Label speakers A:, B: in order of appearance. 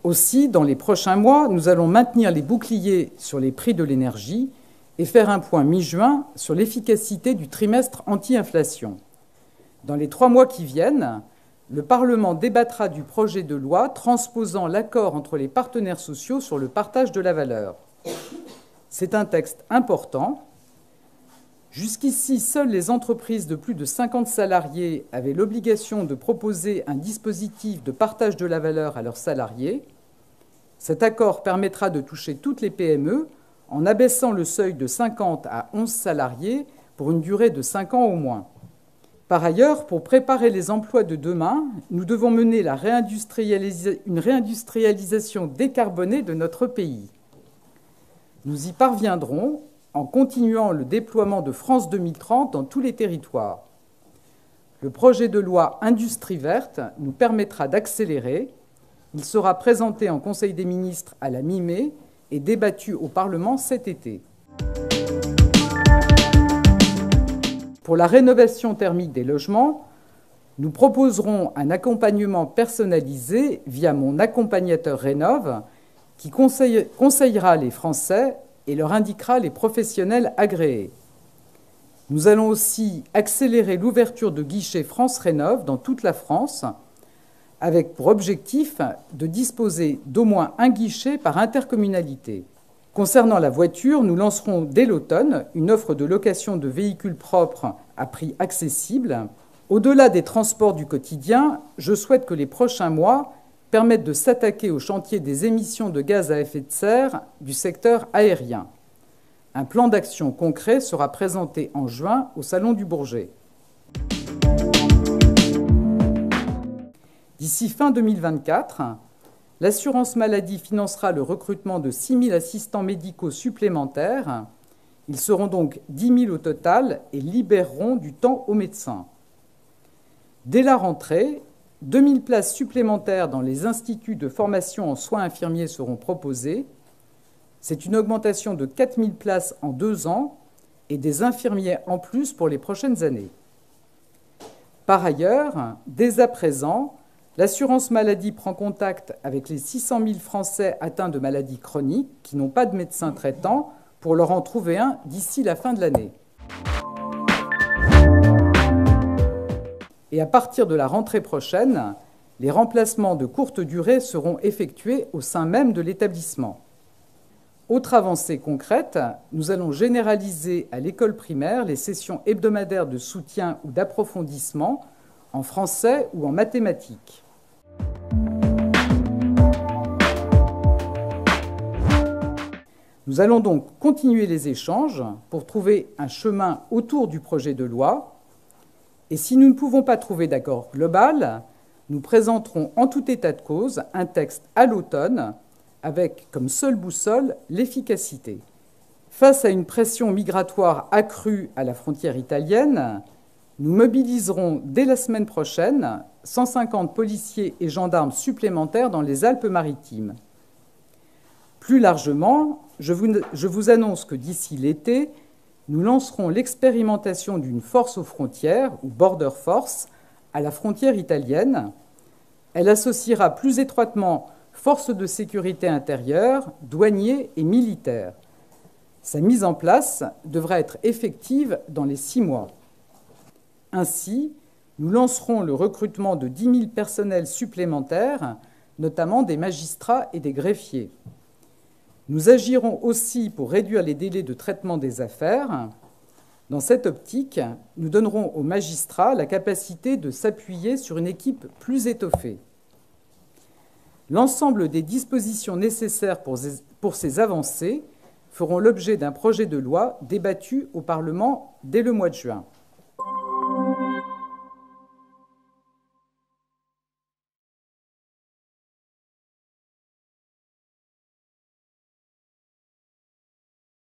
A: Aussi, dans les prochains mois, nous allons maintenir les boucliers sur les prix de l'énergie et faire un point mi-juin sur l'efficacité du trimestre anti-inflation. Dans les 3 mois qui viennent, le Parlement débattra du projet de loi transposant l'accord entre les partenaires sociaux sur le partage de la valeur. C'est un texte important. Jusqu'ici, seules les entreprises de plus de 50 salariés avaient l'obligation de proposer un dispositif de partage de la valeur à leurs salariés. Cet accord permettra de toucher toutes les PME en abaissant le seuil de 50 à 11 salariés pour une durée de 5 ans au moins. Par ailleurs, pour préparer les emplois de demain, nous devons mener une réindustrialisation décarbonée de notre pays. Nous y parviendrons en continuant le déploiement de France 2030 dans tous les territoires. Le projet de loi Industrie verte nous permettra d'accélérer. Il sera présenté en Conseil des ministres à la mi-mai et débattu au Parlement cet été. Pour la rénovation thermique des logements, nous proposerons un accompagnement personnalisé via mon accompagnateur Rénov' qui conseillera les Français et leur indiquera les professionnels agréés. Nous allons aussi accélérer l'ouverture de guichets France Rénov' dans toute la France, avec pour objectif de disposer d'au moins un guichet par intercommunalité. Concernant la voiture, nous lancerons dès l'automne une offre de location de véhicules propres à prix accessible. Au-delà des transports du quotidien, je souhaite que les prochains mois permettent de s'attaquer au chantier des émissions de gaz à effet de serre du secteur aérien. Un plan d'action concret sera présenté en juin au Salon du Bourget. D'ici fin 2024, l'assurance maladie financera le recrutement de 6 000 assistants médicaux supplémentaires. Ils seront donc 10 000 au total et libéreront du temps aux médecins. Dès la rentrée, 2 000 places supplémentaires dans les instituts de formation en soins infirmiers seront proposées. C'est une augmentation de 4 000 places en 2 ans et des infirmiers en plus pour les prochaines années. Par ailleurs, dès à présent, l'assurance maladie prend contact avec les 600 000 Français atteints de maladies chroniques qui n'ont pas de médecin traitant pour leur en trouver un d'ici la fin de l'année. Et à partir de la rentrée prochaine, les remplacements de courte durée seront effectués au sein même de l'établissement. Autre avancée concrète, nous allons généraliser à l'école primaire les sessions hebdomadaires de soutien ou d'approfondissement en français ou en mathématiques. Nous allons donc continuer les échanges pour trouver un chemin autour du projet de loi. Et si nous ne pouvons pas trouver d'accord global, nous présenterons en tout état de cause un texte à l'automne avec comme seule boussole l'efficacité. Face à une pression migratoire accrue à la frontière italienne, nous mobiliserons dès la semaine prochaine 150 policiers et gendarmes supplémentaires dans les Alpes-Maritimes. Plus largement, je vous annonce que d'ici l'été, nous lancerons l'expérimentation d'une force aux frontières, ou Border Force, à la frontière italienne. Elle associera plus étroitement forces de sécurité intérieure, douaniers et militaires. Sa mise en place devra être effective dans les 6 mois. Ainsi, nous lancerons le recrutement de 10 000 personnels supplémentaires, notamment des magistrats et des greffiers. Nous agirons aussi pour réduire les délais de traitement des affaires. Dans cette optique, nous donnerons aux magistrats la capacité de s'appuyer sur une équipe plus étoffée. L'ensemble des dispositions nécessaires pour ces avancées feront l'objet d'un projet de loi débattu au Parlement dès le mois de juin.